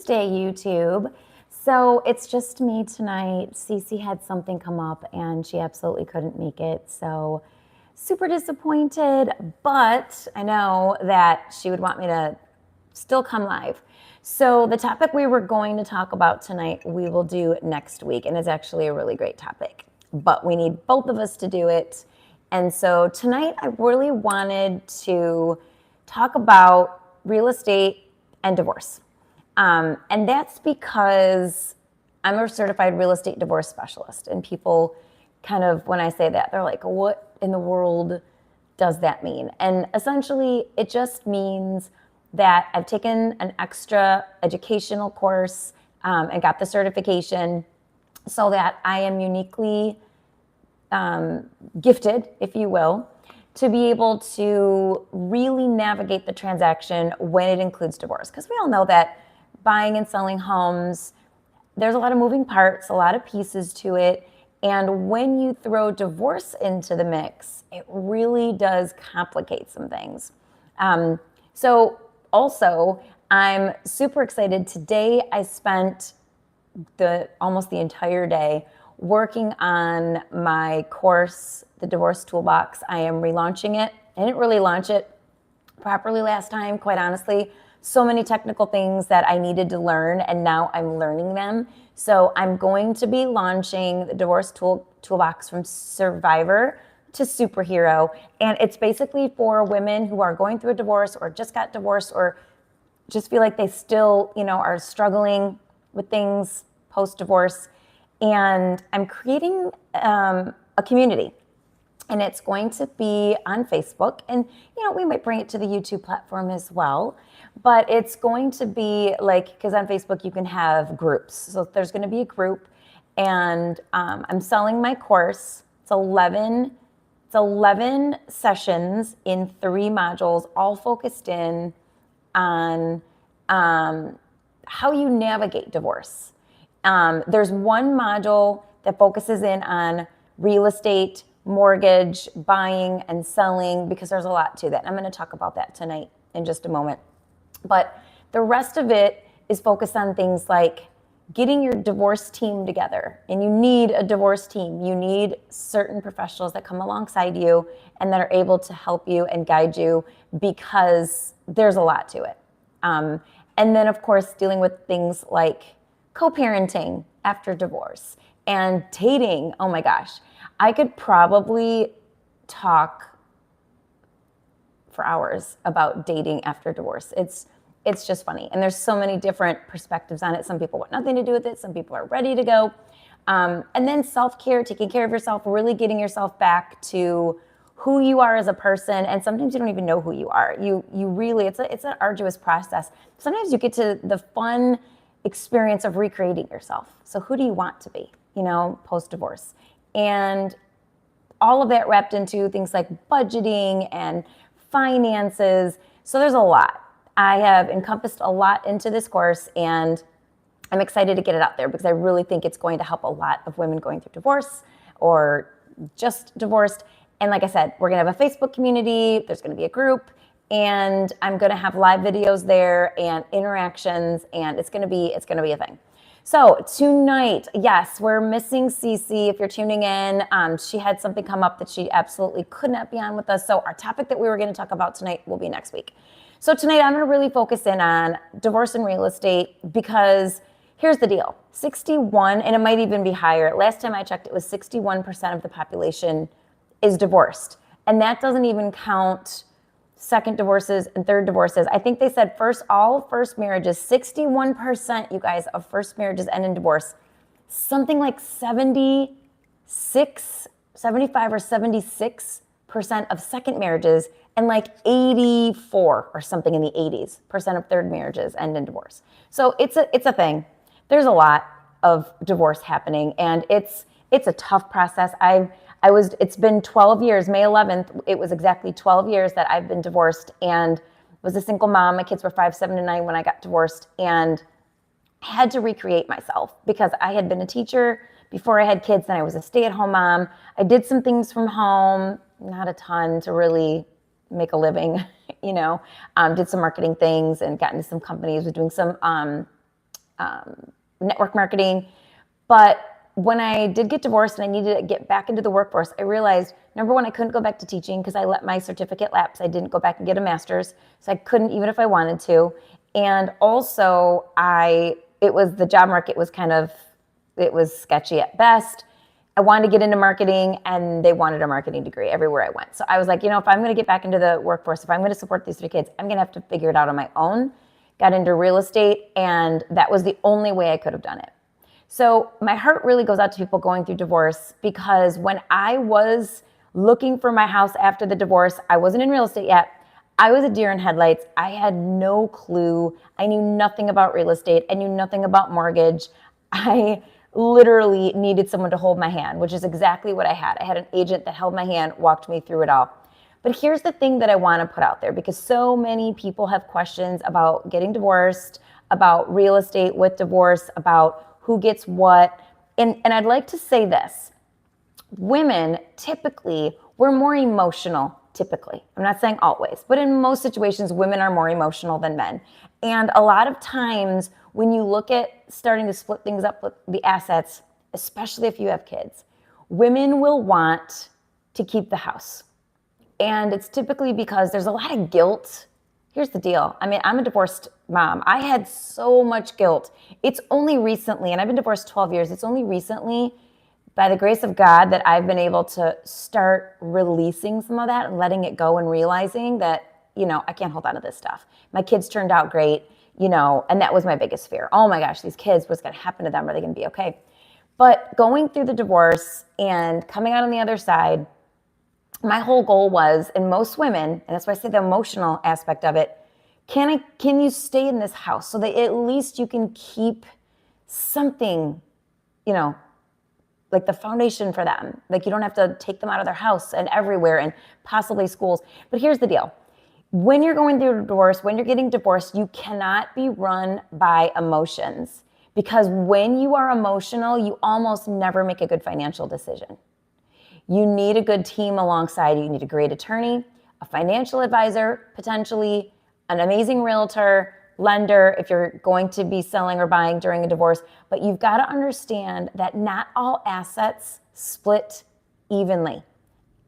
Tuesday, YouTube. So it's just me tonight. Cece had something come up and she absolutely couldn't make it. So super disappointed, but I know that she would want me to still come live. So the topic we were going to talk about tonight, we will do next week. And it's actually a really great topic, but we need both of us to do it. And so tonight I really wanted to talk about real estate and divorce. And that's because I'm a certified real estate divorce specialist. And people kind of, when I say that, they're like, what in the world does that mean? And essentially, it just means that I've taken an extra educational course and got the certification so that I am uniquely gifted, if you will, to be able to really navigate the transaction when it includes divorce. Because we all know that buying and selling homes, there's a lot of moving parts, a lot of pieces to it. And when you throw divorce into the mix, it really does complicate some things. So also, I'm super excited. Today, I spent almost the entire day working on my course, the Divorce Toolbox. I am relaunching it. I didn't really launch it properly last time, quite honestly. So many technical things that I needed to learn, and now I'm learning them. So I'm going to be launching the Divorce Toolbox from Survivor to Superhero. And it's basically for women who are going through a divorce or just got divorced or just feel like they still, are struggling with things post-divorce. And I'm creating a community, and it's going to be on Facebook. And, we might bring it to the YouTube platform as well. But it's going to be because on Facebook you can have groups. So there's going to be a group, and I'm selling my course. It's 11 sessions in 3 modules, all focused in on how you navigate divorce. There's one module that focuses in on real estate, mortgage, buying and selling, because there's a lot to that. I'm going to talk about that tonight in just a moment. But the rest of it is focused on things like getting your divorce team together. And you need a divorce team. You need certain professionals that come alongside you and that are able to help you and guide you, because there's a lot to it. And then, of course, dealing with things like co-parenting after divorce and dating. Oh my gosh, I could probably talk for hours about dating after divorce. It's just funny. And there's so many different perspectives on it. Some people want nothing to do with it. Some people are ready to go. And then self-care, taking care of yourself, really getting yourself back to who you are as a person. And sometimes you don't even know who you are. You really, it's an arduous process. Sometimes you get to the fun experience of recreating yourself. So who do you want to be, post-divorce? And all of that wrapped into things like budgeting and finances. So there's a lot. I have encompassed a lot into this course, and I'm excited to get it out there because I really think it's going to help a lot of women going through divorce or just divorced. And like I said, we're going to have a Facebook community. There's going to be a group, and I'm going to have live videos there and interactions, and it's going to be a thing. So tonight, yes, we're missing Cece. If you're tuning in, she had something come up that she absolutely could not be on with us. So our topic that we were going to talk about tonight will be next week. So tonight I'm going to really focus in on divorce and real estate, because here's the deal. 61, and it might even be higher. Last time I checked, it was 61% of the population is divorced. And that doesn't even count second divorces and third divorces. I think they said all first marriages, 61%, you guys, of first marriages end in divorce. Something like 75 or 76% of second marriages, and like 84 or something in the 80s% of third marriages end in divorce. So it's a thing. There's a lot of divorce happening, and it's a tough process. It's been 12 years, May 11th, it was exactly 12 years that I've been divorced, and was a single mom. My kids were 5, 7, and 9 when I got divorced, and I had to recreate myself because I had been a teacher before I had kids, and I was a stay-at-home mom. I did some things from home, not a ton to really make a living, did some marketing things and got into some companies, was doing some network marketing. But when I did get divorced and I needed to get back into the workforce, I realized, number one, I couldn't go back to teaching because I let my certificate lapse. I didn't go back and get a master's, so I couldn't even if I wanted to. And also, the job market was it was sketchy at best. I wanted to get into marketing, and they wanted a marketing degree everywhere I went. So I was like, if I'm going to get back into the workforce, if I'm going to support these 3 kids, I'm going to have to figure it out on my own. Got into real estate, and that was the only way I could have done it. So my heart really goes out to people going through divorce, because when I was looking for my house after the divorce, I wasn't in real estate yet. I was a deer in headlights. I had no clue. I knew nothing about real estate. I knew nothing about mortgage. I literally needed someone to hold my hand, which is exactly what I had. I had an agent that held my hand, walked me through it all. But here's the thing that I want to put out there, because so many people have questions about getting divorced, about real estate with divorce, about who gets what. And I'd like to say this. Women typically, we're more emotional, typically. I'm not saying always, but in most situations, women are more emotional than men. And a lot of times when you look at starting to split things up with the assets, especially if you have kids, women will want to keep the house. And it's typically because there's a lot of guilt. Here's the deal. I mean, I'm a divorced mom. I had so much guilt. It's only recently, and I've been divorced 12 years, it's only recently, by the grace of God, that I've been able to start releasing some of that and letting it go and realizing that, I can't hold on to this stuff. My kids turned out great, and that was my biggest fear. Oh my gosh, these kids, what's going to happen to them? Are they going to be okay? But going through the divorce and coming out on the other side, my whole goal was, and most women, and that's why I say the emotional aspect of it, can you stay in this house so that at least you can keep something, like the foundation for them. Like you don't have to take them out of their house and everywhere and possibly schools. But here's the deal. When you're going through a divorce, when you're getting divorced, you cannot be run by emotions, because when you are emotional, you almost never make a good financial decision. You need a good team alongside you. You need a great attorney, a financial advisor, potentially an amazing realtor, lender, if you're going to be selling or buying during a divorce. But you've got to understand that not all assets split evenly.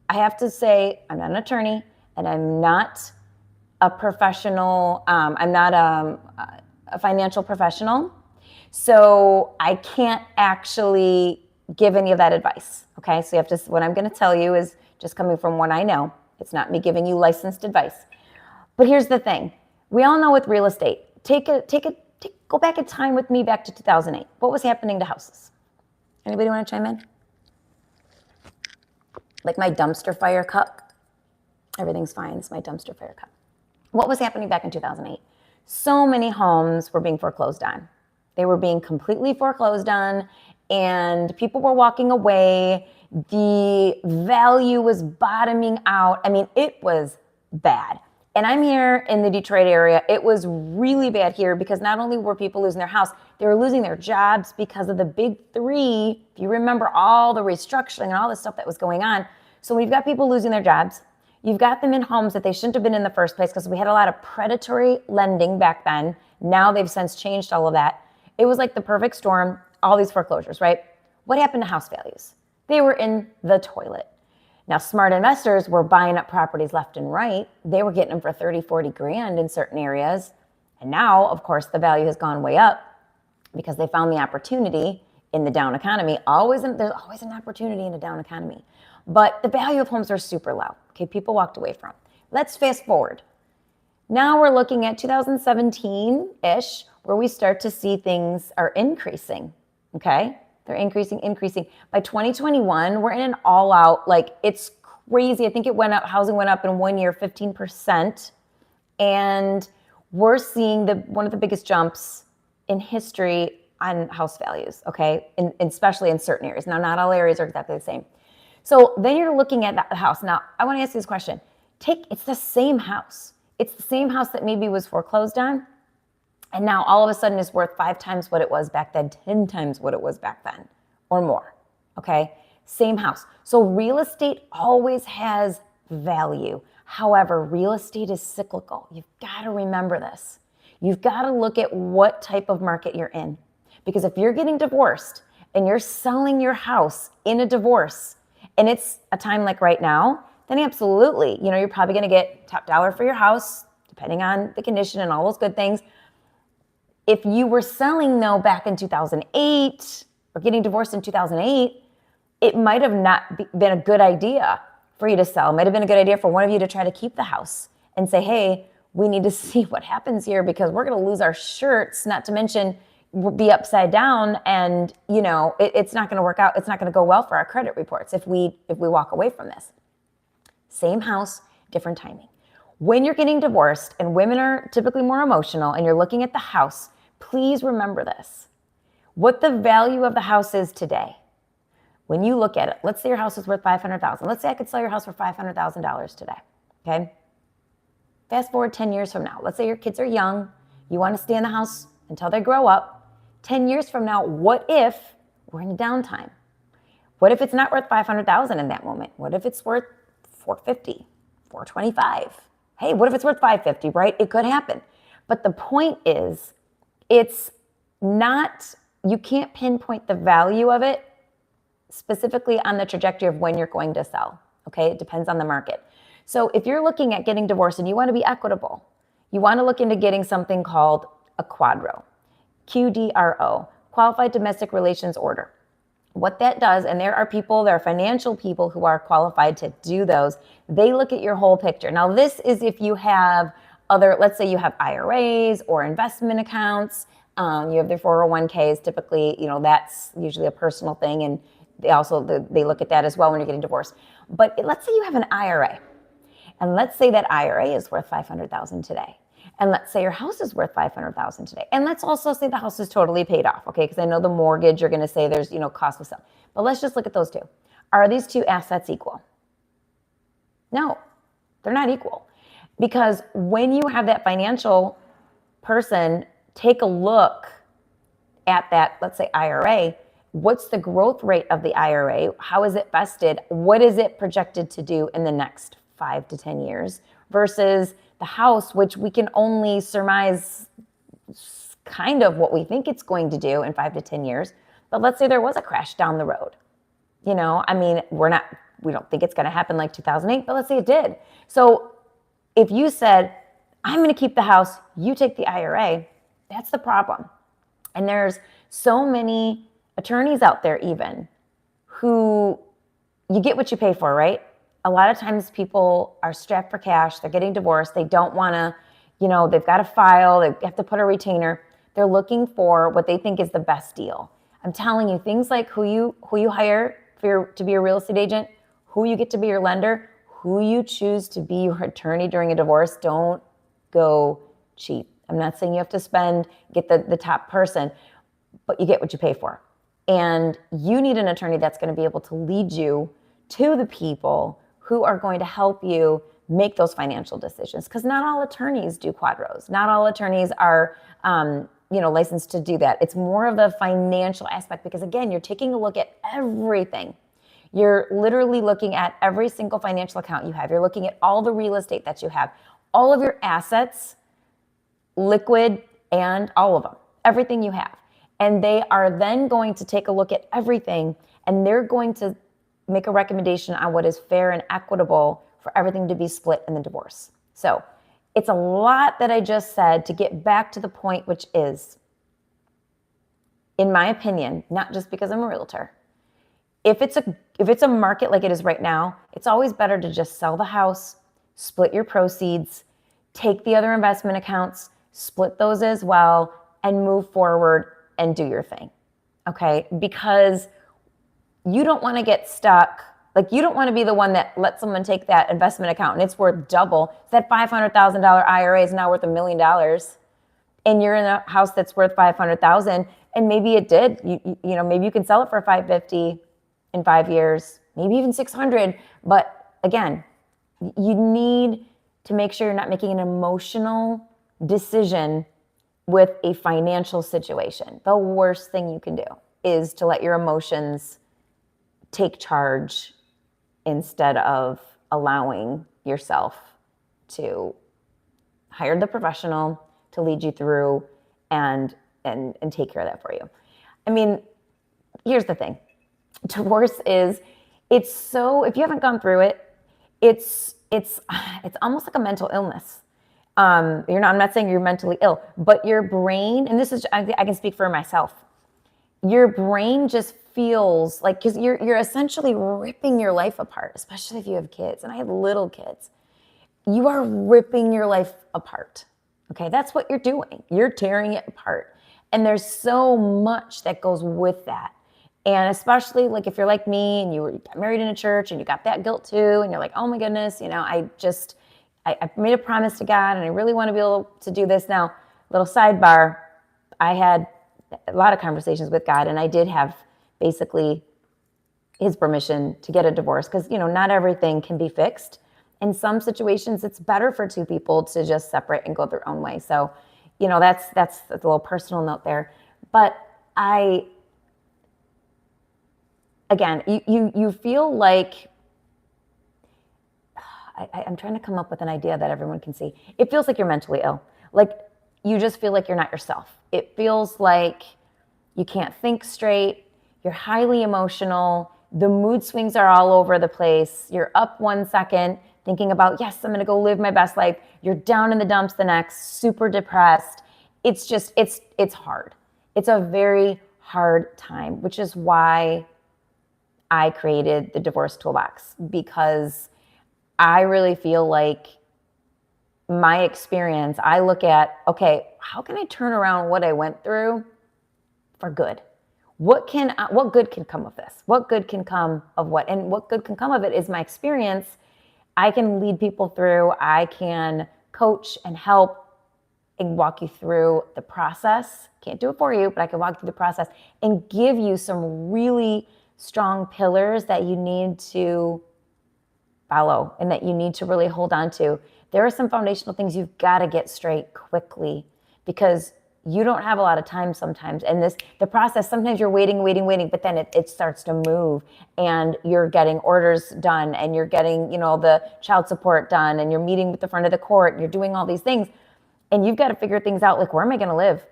I have to say, I'm not an attorney, and I'm not a professional. I'm not a financial professional. So I can't actually give any of that advice. Okay. So what I'm going to tell you is just coming from what I know. It's not me giving you licensed advice. But here's the thing. We all know with real estate, go back in time with me back to 2008. What was happening to houses? Anybody want to chime in? Like my dumpster fire cup. Everything's fine. It's my dumpster fire cup. What was happening back in 2008? So many homes were being foreclosed on. They were being completely foreclosed on, and people were walking away. The value was bottoming out. I mean, it was bad. And I'm here in the Detroit area. It was really bad here because not only were people losing their house, they were losing their jobs because of the big three. If you remember all the restructuring and all the stuff that was going on. So we've got people losing their jobs. You've got them in homes that they shouldn't have been in the first place because we had a lot of predatory lending back then. Now they've since changed all of that. It was like the perfect storm, all these foreclosures, right? What happened to house values? They were in the toilet. Now, smart investors were buying up properties left and right. They were getting them for 30, 40 grand in certain areas. And now, of course, the value has gone way up because they found the opportunity in the down economy. There's always an opportunity in a down economy. But the value of homes are super low. Okay, people walked away from. Let's fast forward. Now we're looking at 2017-ish, where we start to see things are increasing. Okay, they're increasing. By 2021, we're in an all-out, like it's crazy. I think it went up, housing went up in 1 year 15%. And we're seeing one of the biggest jumps in history on house values, okay? Especially in certain areas. Now, not all areas are exactly the same. So then you're looking at the house. Now, I want to ask you this question. It's the same house. It's the same house that maybe was foreclosed on, and now all of a sudden is worth 5 times what it was back then, 10 times what it was back then, or more, okay? Same house. So real estate always has value. However, real estate is cyclical. You've got to remember this. You've got to look at what type of market you're in. Because if you're getting divorced and you're selling your house in a divorce and it's a time like right now, then absolutely, you're probably going to get top dollar for your house, depending on the condition and all those good things. If you were selling though back in 2008 or getting divorced in 2008, it might have not been a good idea for you to sell. It might have been a good idea for one of you to try to keep the house and say, hey, we need to see what happens here because we're going to lose our shirts, not to mention be upside down, and it's not going to work out. It's not going to go well for our credit reports if we walk away from this. Same house, different timing. When you're getting divorced and women are typically more emotional and you're looking at the house, please remember this. What the value of the house is today. When you look at it, let's say your house is worth $500,000. Let's say I could sell your house for $500,000 today. Okay. Fast forward 10 years from now. Let's say your kids are young. You want to stay in the house until they grow up. 10 years from now, what if we're in a downtime? What if it's not worth $500,000 in that moment? What if it's worth $450,000, $425,000? Hey, what if it's worth $550,000, right? It could happen. But the point is, it's not, you can't pinpoint the value of it specifically on the trajectory of when you're going to sell. Okay, it depends on the market. So if you're looking at getting divorced and you want to be equitable, you want to look into getting something called a QDRO, QDRO, Qualified Domestic Relations Order. What that does, and there are financial people who are qualified to do those. They look at your whole picture. Now, this is if you have let's say you have IRAs or investment accounts, you have their 401ks, typically, that's usually a personal thing, and they look at that as well when you're getting divorced. But let's say you have an IRA, and let's say that IRA is worth $500,000 today. And let's say your house is worth $500,000 today. And let's also say the house is totally paid off, okay? Because I know the mortgage, you're going to say there's, cost of sale. But let's just look at those two. Are these two assets equal? No, they're not equal. Because when you have that financial person take a look at that, let's say IRA, what's the growth rate of the IRA? How is it vested? What is it projected to do in the next 5 to 10 years versus the house, which we can only surmise kind of what we think it's going to do in 5 to 10 years. But let's say there was a crash down the road. We don't think it's going to happen like 2008, but let's say it did. So if you said, I'm going to keep the house, you take the IRA, that's the problem. And there's so many attorneys out there even who you get what you pay for, right? A lot of times people are strapped for cash. They're getting divorced. They don't want to, they've got to file. They have to put a retainer. They're looking for what they think is the best deal. I'm telling you, things like who you hire to be a real estate agent, who you get to be your lender, who you choose to be your attorney during a divorce, don't go cheap. I'm not saying you have to get the top person, but you get what you pay for. And you need an attorney that's going to be able to lead you to the people who are going to help you make those financial decisions. Because not all attorneys do QDROs. Not all attorneys are, licensed to do that. It's more of the financial aspect because, again, you're taking a look at everything. You're literally looking at every single financial account you have. You're looking at all the real estate that you have, all of your assets, liquid, and all of them, everything you have. And they are then going to take a look at everything, and they're going to make a recommendation on what is fair and equitable for everything to be split in the divorce. So it's a lot that I just said to get back to the point, which is, in my opinion, not just because I'm a realtor, if it's a market like it is right now, it's always better to just sell the house, split your proceeds, take the other investment accounts, split those as well, and move forward and do your thing, okay? Because you don't want to get stuck. Like, you don't want to be the one that lets someone take that investment account and it's worth double. That $500,000 IRA is now worth $1 million, and you're in a house that's worth $500,000, and maybe it did. Maybe you can sell it for $550 in 5 years, maybe even $600. But again, you need to make sure you're not making an emotional decision with a financial situation. The worst thing you can do is to let your emotions take charge instead of allowing yourself to hire the professional to lead you through and take care of that for you. I mean, here's the thing. Divorce is, it's so, if you haven't gone through it, it's almost like a mental illness. I'm not saying you're mentally ill, but your brain, and this is, I can speak for myself. Your brain just feels like, because you're essentially ripping your life apart, especially if you have kids. And I have little kids. You are ripping your life apart. Okay, that's what you're doing. You're tearing it apart. And there's so much that goes with that. And especially like if you're like me and you got married in a church and you got that guilt too, and you're like, oh my goodness, I made a promise to God and I really want to be able to do this. Now, little sidebar, I had a lot of conversations with God, and I did have basically his permission to get a divorce because, not everything can be fixed. In some situations, it's better for two people to just separate and go their own way. So, that's a little personal note there. But again, you feel like, I'm trying to come up with an idea that everyone can see. It feels like you're mentally ill. Like you just feel like you're not yourself. It feels like you can't think straight. You're highly emotional. The mood swings are all over the place. You're up 1 second thinking about, yes, I'm going to go live my best life. You're down in the dumps the next, super depressed. It's just, it's hard. It's a very hard time, which is why I created the Divorce Toolbox, because I really feel like my experience, I look at, okay, how can I turn around what I went through for good? What good can come of this? What good can come of what? And what good can come of it is my experience. I can lead people through, I can coach and help and walk you through the process. Can't do it for you, but I can walk you through the process and give you some really strong pillars that you need to follow and that you need to really hold on to. There are some foundational things you've got to get straight quickly because you don't have a lot of time sometimes. And the process, sometimes you're waiting, but then it starts to move and you're getting orders done and you're getting, the child support done and you're meeting with the front of the court and you're doing all these things. And you've got to figure things out, like, where am I going to live?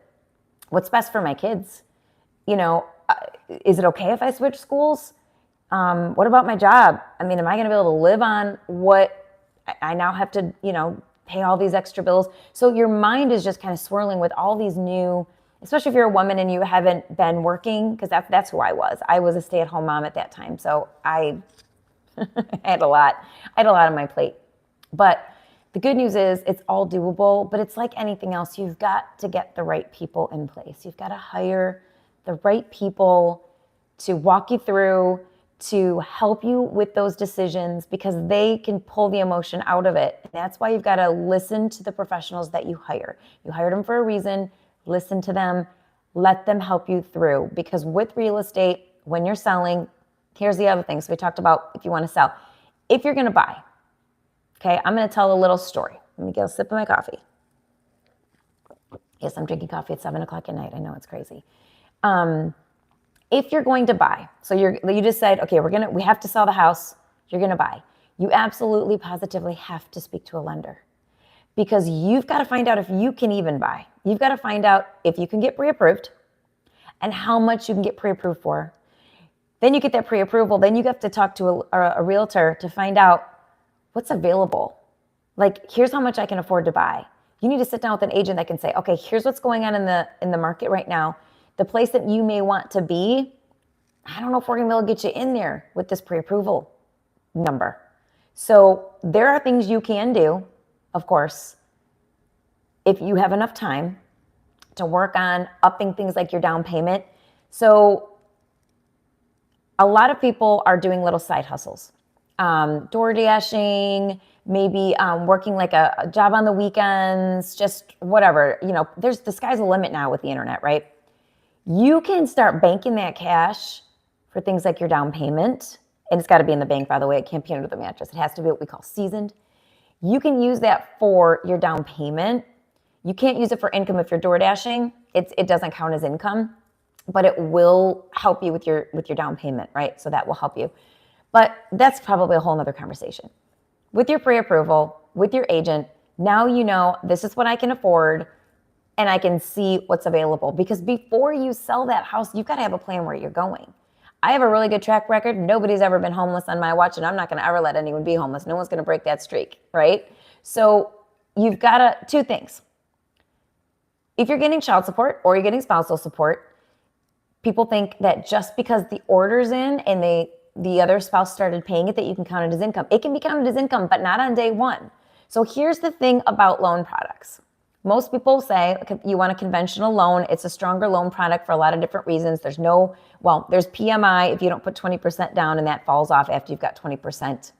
What's best for my kids? Is it okay if I switch schools? What about my job? Am I going to be able to live on what I now have to, pay all these extra bills? So your mind is just kind of swirling with all these new, especially if you're a woman and you haven't been working, because that's who I was. I was a stay-at-home mom at that time. So I had a lot on my plate. But the good news is it's all doable, but it's like anything else. You've got to get the right people in place. You've got to hire the right people to walk you through, to help you with those decisions, because they can pull the emotion out of it. And that's why you've got to listen to the professionals that you hire. You hired them for a reason. Listen to them. Let them help you through. Because with real estate, when you're selling, here's the other thing. So we talked about if you want to sell. If you're going to buy, okay, I'm going to tell a little story. Let me get a sip of my coffee. Yes, I'm drinking coffee at 7 o'clock at night. I know, it's crazy. If you're going to buy, so you just said, okay, we have to sell the house, you're going to buy. You absolutely positively have to speak to a lender, because you've got to find out if you can even buy. You've got to find out if you can get pre-approved and how much you can get pre-approved for. Then you get that pre-approval. Then you have to talk to a realtor to find out what's available. Like, here's how much I can afford to buy. You need to sit down with an agent that can say, okay, here's what's going on in the market right now. The place that you may want to be, I don't know if we're going to be able to get you in there with this pre-approval number. So there are things you can do, of course, if you have enough time to work on upping things like your down payment. So a lot of people are doing little side hustles, door dashing, maybe working like a job on the weekends, just whatever. The sky's the limit now with the internet, right? You can start banking that cash for things like your down payment. And it's got to be in the bank, by the way. It can't be under the mattress. It has to be what we call seasoned. You can use that for your down payment. You can't use it for income if you're door dashing. It doesn't count as income, but it will help you with your down payment, right? So that will help you. But that's probably a whole nother conversation. With your pre-approval, with your agent, now you know this is what I can afford. and I can see what's available. Because before you sell that house, you've got to have a plan where you're going. I have a really good track record. Nobody's ever been homeless on my watch, and I'm not going to ever let anyone be homeless. No one's going to break that streak, right? So you've got to, two things. If you're getting child support or you're getting spousal support, people think that just because the order's in and the other spouse started paying it, that you can count it as income. It can be counted as income, but not on day one. So here's the thing about loan products. Most people say you want a conventional loan. It's a stronger loan product for a lot of different reasons. There's PMI if you don't put 20% down, and that falls off after you've got 20%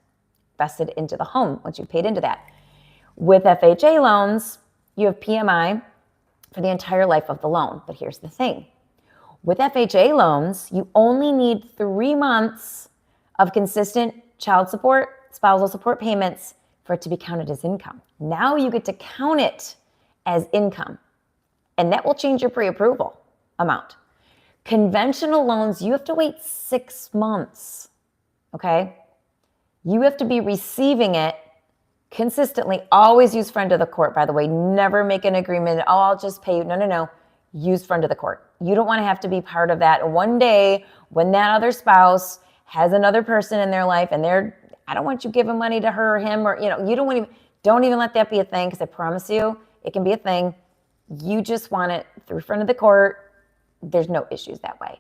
vested into the home once you've paid into that. With FHA loans, you have PMI for the entire life of the loan. But here's the thing. With FHA loans, you only need 3 months of consistent child support, spousal support payments for it to be counted as income. Now you get to count it as income, and that will change your pre-approval amount. Conventional loans, you have to wait 6 months, okay? You have to be receiving it consistently. Always use friend of the court, by the way. Never make an agreement, oh, I'll just pay you. No. Use friend of the court. You don't want to have to be part of that. One day when that other spouse has another person in their life and I don't want you giving money to her or him, or, you don't even let that be a thing, because I promise you, it can be a thing. You just want it through friend of the court. There's no issues that way.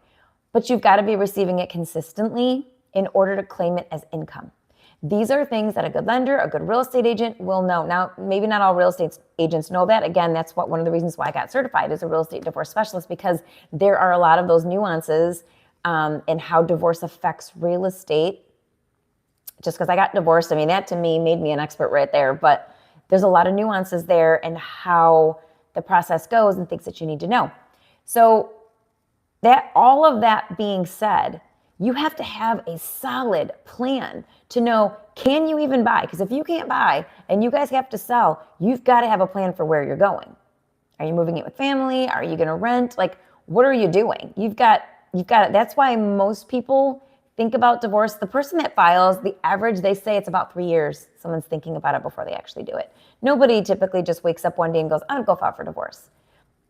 But you've got to be receiving it consistently in order to claim it as income. These are things that a good lender, a good real estate agent will know. Now, maybe not all real estate agents know that. Again, that's one of the reasons why I got certified as a real estate divorce specialist, because there are a lot of those nuances in how divorce affects real estate. Just because I got divorced, that to me made me an expert right there. But there's a lot of nuances there and how the process goes and things that you need to know. So all of that being said, you have to have a solid plan to know, can you even buy? Because if you can't buy and you guys have to sell, you've got to have a plan for where you're going. Are you moving in with family? Are you going to rent? What are you doing? You've got it. That's why most people think about divorce. The person that files, the average, they say it's about 3 years. Someone's thinking about it before they actually do it. Nobody typically just wakes up one day and goes, I'll go file for divorce.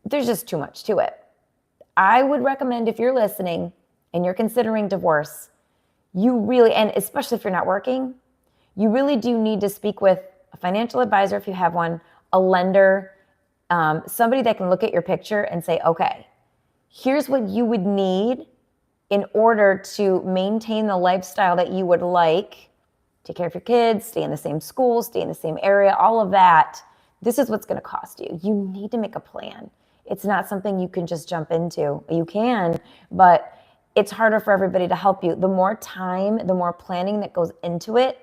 There's just too much to it. I would recommend, if you're listening and you're considering divorce, you really, and especially if you're not working, you really do need to speak with a financial advisor if you have one, a lender, somebody that can look at your picture and say, okay, here's what you would need in order to maintain the lifestyle that you would like, take care of your kids, stay in the same school, stay in the same area, all of that. This is what's going to cost you. You need to make a plan. It's not something you can just jump into. You can, but it's harder for everybody to help you. The more time, the more planning that goes into it,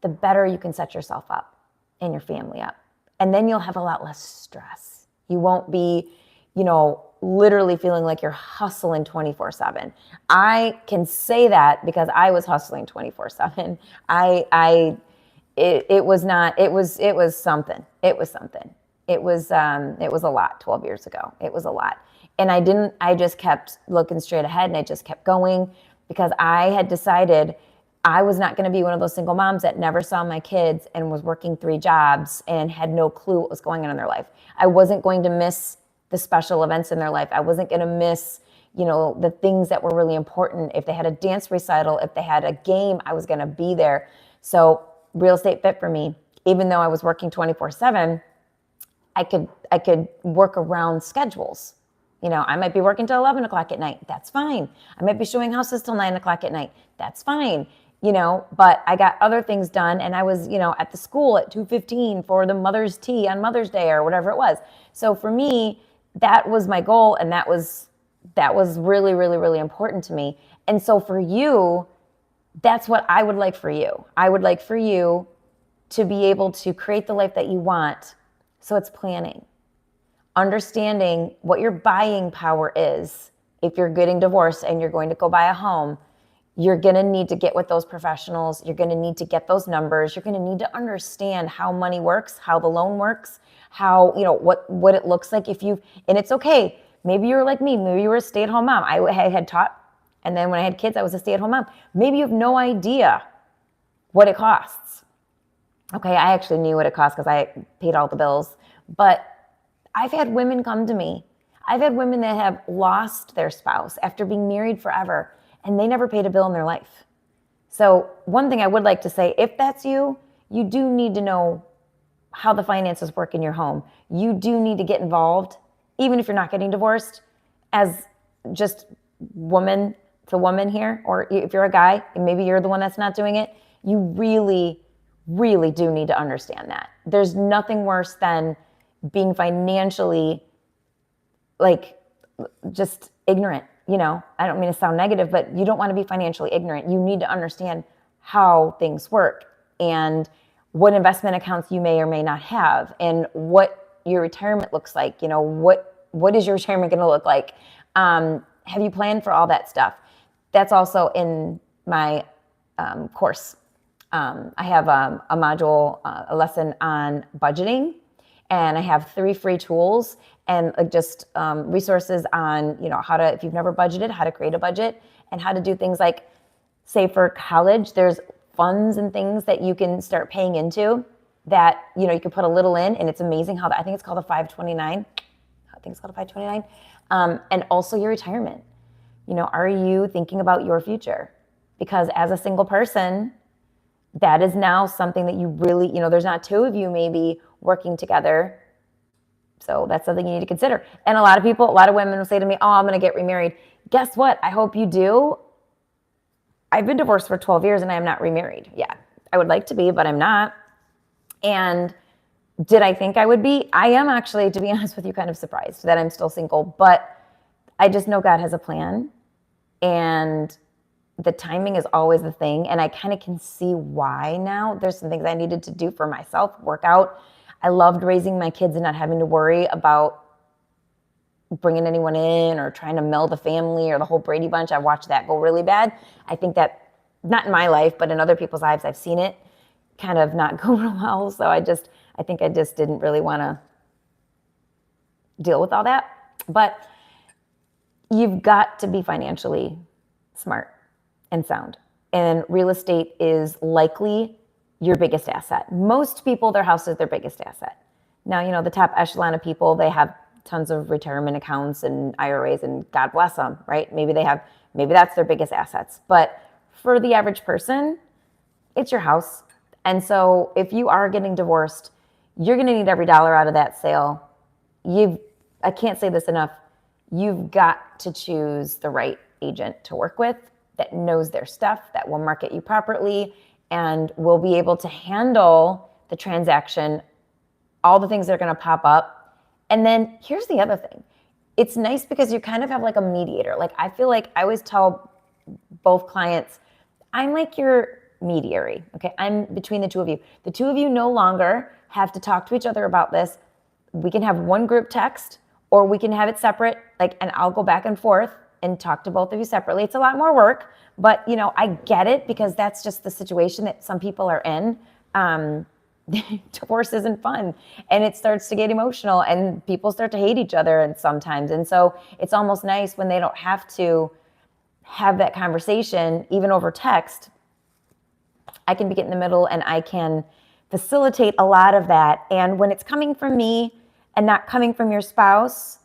the better you can set yourself up and your family up. And then you'll have a lot less stress. You won't be, literally feeling like you're hustling 24/7. I can say that because I was hustling 24/7. It was something. It was a lot 12 years ago. It was a lot. And I just kept looking straight ahead, and I just kept going, because I had decided I was not going to be one of those single moms that never saw my kids and was working 3 jobs and had no clue what was going on in their life. I wasn't going to miss the special events in their life. I wasn't going to miss, the things that were really important. If they had a dance recital, if they had a game, I was going to be there. So real estate fit for me. Even though I was working 24/7, I could work around schedules. I might be working till 11 o'clock at night. That's fine. I might be showing houses till 9 o'clock at night. That's fine. But I got other things done, and I was, at the school at 2:15 for the mother's tea on Mother's Day or whatever it was. So for me, that was my goal, and that was really, really, really important to me. And so for you, that's what I would like for you. I would like for you to be able to create the life that you want. So it's planning, understanding what your buying power is. If you're getting divorced and you're going to go buy a home, you're going to need to get with those professionals. You're going to need to get those numbers. You're going to need to understand how money works, how the loan works, how, what it looks like and it's okay. Maybe you were like me. Maybe you were a stay-at-home mom. I had taught, and then when I had kids, I was a stay-at-home mom. Maybe you have no idea what it costs. Okay, I actually knew what it cost because I paid all the bills. But I've had women come to me. I've had women that have lost their spouse after being married forever, and they never paid a bill in their life. So one thing I would like to say, if that's you, you do need to know how the finances work in your home. You do need to get involved, even if you're not getting divorced, as just woman to woman here, or if you're a guy and maybe you're the one that's not doing it, you really, really do need to understand that. There's nothing worse than being financially like just ignorant. You know, I don't mean to sound negative, but you don't want to be financially ignorant. You need to understand how things work and what investment accounts you may or may not have and what your retirement looks like. You know, what is your retirement going to look like? Have you planned for all that stuff? That's also in my course. I have a module, a lesson on budgeting, and I have 3 free tools and just resources on, you know, how to, if you've never budgeted, how to create a budget and how to do things like, say for college, there's funds and things that you can start paying into that, you know, you can put a little in, and it's amazing how that, I think it's called a 529. I think it's called a 529. And also your retirement. You know, are you thinking about your future? Because as a single person, that is now something that you really, you know, there's not 2 of you maybe working together. So that's something you need to consider. And a lot of women will say to me, oh, I'm going to get remarried. Guess what? I hope you do. I've been divorced for 12 years and I am not remarried. Yeah, I would like to be, but I'm not. And did I think I would be? I am actually, to be honest with you, kind of surprised that I'm still single, but I just know God has a plan, and the timing is always the thing. And I kind of can see why now. There's some things I needed to do for myself, work out. I loved raising my kids and not having to worry about bringing anyone in or trying to meld a family or the whole Brady Bunch. I watched that go really bad. I think that, not in my life, but in other people's lives, I've seen it kind of not go real well. So I think I just didn't really want to deal with all that. But you've got to be financially smart and sound. And real estate is likely your biggest asset. Most people, their house is their biggest asset. Now, you know, the top echelon of people, they have tons of retirement accounts and IRAs, and God bless them, right? Maybe that's their biggest assets. But for the average person, it's your house. And so if you are getting divorced, you're going to need every dollar out of that sale. I can't say this enough. You've got to choose the right agent to work with that knows their stuff, that will market you properly, and will be able to handle the transaction, all the things that are going to pop up. And then here's the other thing. It's nice because you kind of have like a mediator. Like, I feel like I always tell both clients, I'm like your mediary. Okay. I'm between the 2 of you. The 2 of you no longer have to talk to each other about this. We can have one group text, or we can have it separate, like, and I'll go back and forth and talk to both of you separately. It's a lot more work, but you know, I get it because that's just the situation that some people are in. Divorce isn't fun, and it starts to get emotional, and people start to hate each other and sometimes. And so it's almost nice when they don't have to have that conversation, even over text. I can be in the middle and I can facilitate a lot of that. And when it's coming from me and not coming from your spouse,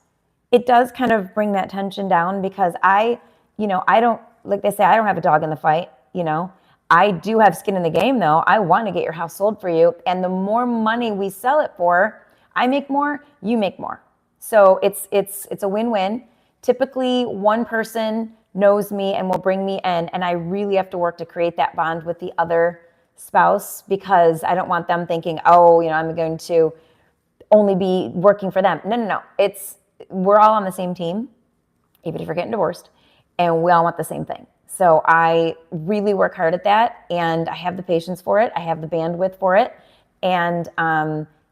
it does kind of bring that tension down, because I don't, like they say, I don't have a dog in the fight, you know. I do have skin in the game though. I want to get your house sold for you. And the more money we sell it for, I make more, you make more. So it's a win-win. Typically one person knows me and will bring me in, and I really have to work to create that bond with the other spouse, because I don't want them thinking, oh, you know, I'm going to only be working for them. No. We're all on the same team, even if you're getting divorced, and we all want the same thing. So I really work hard at that, and I have the patience for it. I have the bandwidth for it. And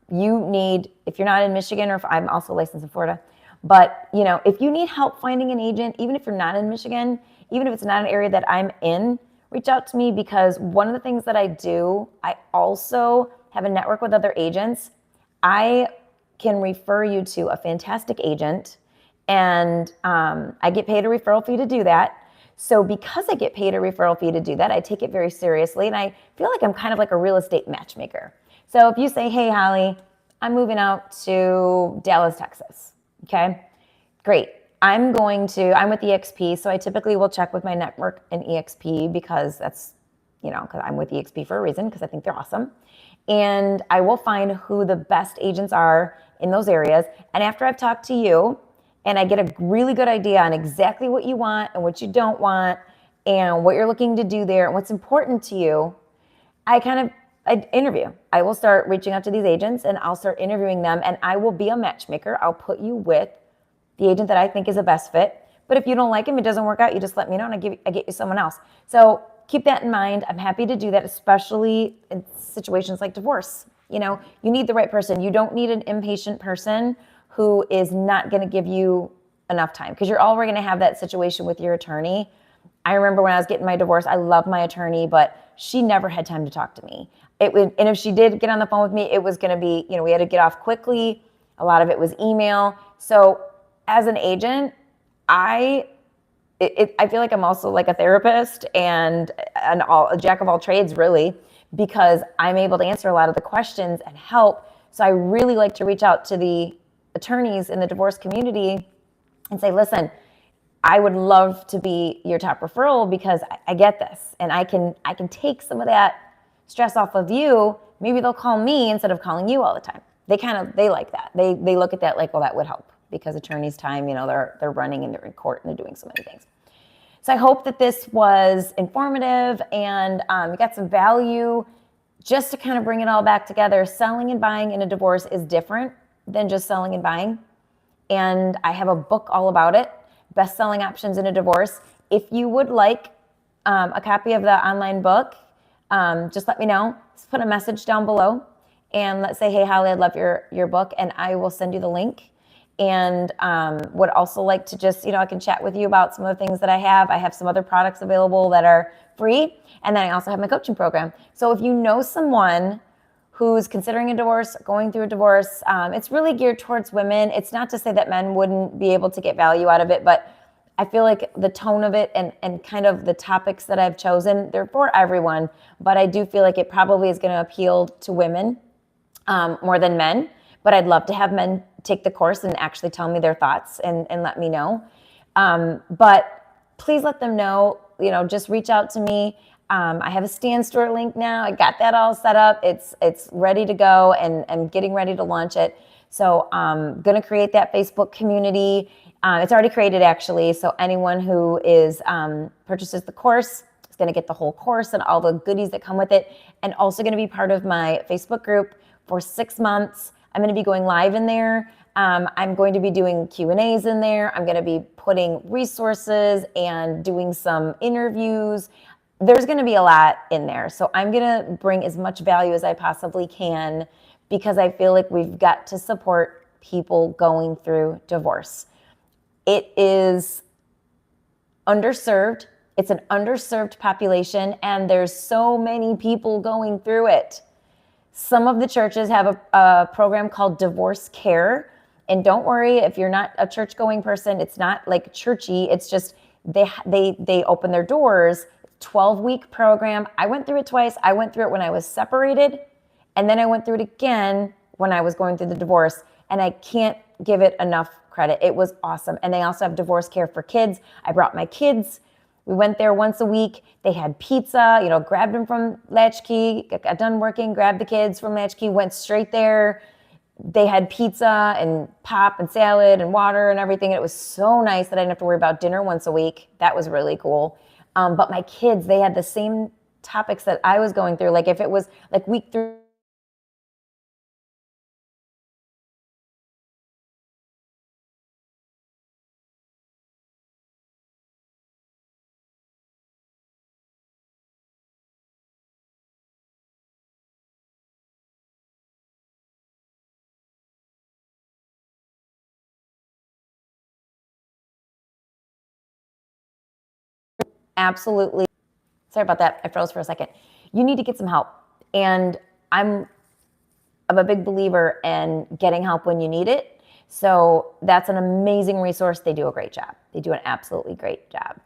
if you're not in Michigan, or if I'm also licensed in Florida, but you know, if you need help finding an agent, even if you're not in Michigan, even if it's not an area that I'm in, reach out to me, because one of the things that I do, I also have a network with other agents. I can refer you to a fantastic agent, and I get paid a referral fee to do that. So because I get paid a referral fee to do that, I take it very seriously, and I feel like I'm kind of like a real estate matchmaker. So if you say, hey, Holly, I'm moving out to Dallas, Texas. Okay, great. I'm with EXP, so I typically will check with my network in EXP because that's, because I'm with EXP for a reason, because I think they're awesome. And I will find who the best agents are in those areas. And after I've talked to you and I get a really good idea on exactly what you want and what you don't want and what you're looking to do there and what's important to you, I interview. I will start reaching out to these agents and I'll start interviewing them, and I will be a matchmaker. I'll put you with the agent that I think is the best fit. But if you don't like him, it doesn't work out, you just let me know and I get you someone else. So keep that in mind. I'm happy to do that, especially in situations like divorce. You need the right person. You don't need an impatient person who is not going to give you enough time, because you're already going to have that situation with your attorney. I remember when I was getting my divorce, I loved my attorney, but she never had time to talk to me. And if she did get on the phone with me, it was going to be, we had to get off quickly. A lot of it was email. So as an agent, I feel like I'm also like a therapist and a jack of all trades, really, because I'm able to answer a lot of the questions and help. So I really like to reach out to the attorneys in the divorce community and say, listen, I would love to be your top referral because I get this, and I can take some of that stress off of you. Maybe they'll call me instead of calling you all the time. They like that. They look at that like, well, that would help, because attorneys' time, they're running and they're in court and they're doing so many things. So I hope that this was informative and you got some value. Just to kind of bring it all back together, selling and buying in a divorce is different than just selling and buying. And I have a book all about it, Best-Selling Options in a Divorce. If you would like a copy of the online book, just let me know. Just put a message down below and let's say, hey, Holly, I'd love your book, and I will send you the link. And would also like to just, I can chat with you about some of the things that I have. I have some other products available that are free. And then I also have my coaching program. So if you know someone who's considering a divorce, going through a divorce, it's really geared towards women. It's not to say that men wouldn't be able to get value out of it, but I feel like the tone of it and kind of the topics that I've chosen, they're for everyone. But I do feel like it probably is going to appeal to women more than men. But I'd love to have men take the course and actually tell me their thoughts and let me know. But please let them know, just reach out to me. I have a Stan Store link now. I got that all set up. It's ready to go, and I'm getting ready to launch it. So I'm going to create that Facebook community. It's already created, actually. So anyone who purchases the course is going to get the whole course and all the goodies that come with it, and also going to be part of my Facebook group for 6 months. I'm going to be going live in there. I'm going to be doing Q&As in there. I'm going to be putting resources and doing some interviews. There's going to be a lot in there. So I'm going to bring as much value as I possibly can, because I feel like we've got to support people going through divorce. It is underserved. It's an underserved population, and there's so many people going through it. Some of the churches have a program called Divorce Care. And don't worry if you're not a church-going person. It's not like churchy. It's just they open their doors. 12-week program. I went through it twice. I went through it when I was separated, and then I went through it again when I was going through the divorce. And I can't give it enough credit. It was awesome. And they also have Divorce Care for kids. I brought my kids. We went there once a week. They had pizza, grabbed them from Latchkey, got done working, grabbed the kids from Latchkey, went straight there. They had pizza and pop and salad and water and everything. It was so nice that I didn't have to worry about dinner once a week. That was really cool. But my kids, they had the same topics that I was going through. Like if it was like week 3, absolutely. Sorry about that. I froze for a second. You need to get some help. And I'm a big believer in getting help when you need it. So that's an amazing resource. They do a great job. They do an absolutely great job.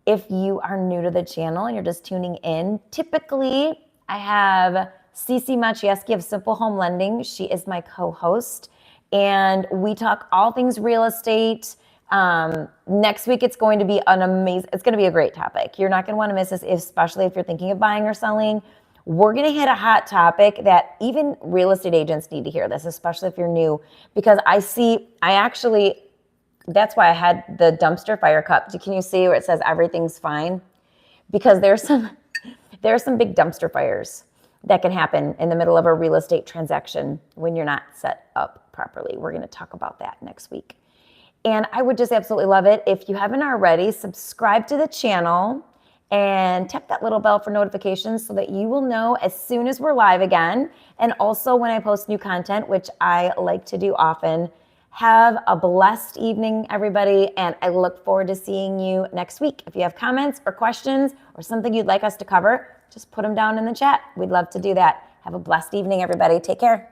If you are new to the channel and you're just tuning in, typically I have Cece Machieski of Simple Home Lending. She is my co-host, and we talk all things real estate. Next week, it's going to be it's going to be a great topic. You're not going to want to miss this, especially if you're thinking of buying or selling. We're going to hit a hot topic that even real estate agents need to hear this, especially if you're new, because that's why I had the dumpster fire cup. Can you see where it says everything's fine? Because there are some big dumpster fires that can happen in the middle of a real estate transaction when you're not set up properly. We're going to talk about that next week. And I would just absolutely love it if you haven't already, subscribe to the channel and tap that little bell for notifications so that you will know as soon as we're live again. And also when I post new content, which I like to do often. Have a blessed evening, everybody, and I look forward to seeing you next week. If you have comments or questions or something you'd like us to cover, just put them down in the chat. We'd love to do that. Have a blessed evening, everybody. Take care.